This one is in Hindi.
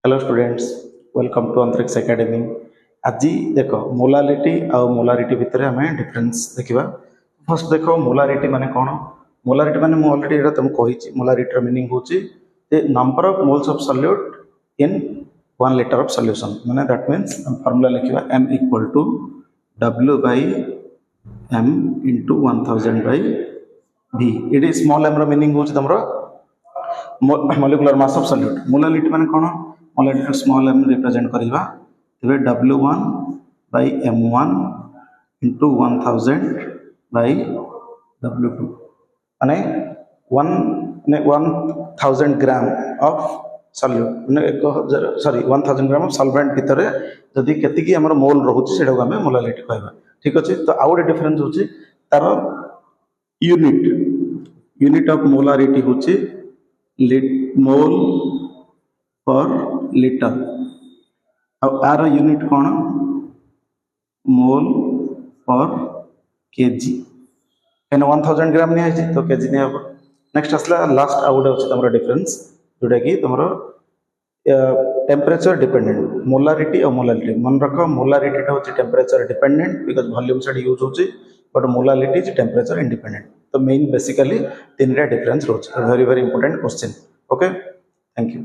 हेलो स्टूडेंट्स, वेलकम टू अंतरिक्ष एकेडमी। आज देख मोलालिटी आउ मोलारिटी भितर आम डिफरेन्स देखा। फर्स्ट देख मोलारिटी माने कौन। मोलारिटी माने मु ऑलरेडी तुमको कही मोलारिटी मीनिंग होची number of moles of solute in 1 litre of solution. माने दैट मीन्स फार्मूला लिखा m equal to w by m into 1000 by v। ये स्मॉल m रो मीनिंग होची तमरो molecular mass of solute. Molality माने कौन। मोलालिटी स्मॉल m रिप्रेजेंट करवा तबे w1 by m1 into 1000 by w2 माने 1000 ग्राम ऑफ सॉल्यूट माने सॉरी 1000 ग्राम ऑफ सॉल्वेंट भितर जदि केतिकी हमर मोल रहउची सेडा हमें मोलालिटी कहबा। ठीक अछि। तो आउ गोटे डिफरेंस होची तार यूनिट ऑफ मोलारिटी होची मोल पर लीटर। आर यूनिट कौन मोल पर केजी। कहीं 1000 ग्राम नहीं तो केजी नहीं हम। नेक्स्ट आसला लास्ट आउ गोटे तुम डिफरेन्स जोटा कि तुम टेम्परेचर डिपेंडेंट मोलारिटी और मोलालिटी। मन रख मोलारिटी हूँ टेम्परेचर डिपेंडेंट बिकज वॉल्यूम से यूज होची but molality is temperature independent. तो मेन बेसिकली तीन डिफरेंस रोचे। Very very important question. Okay, thank you.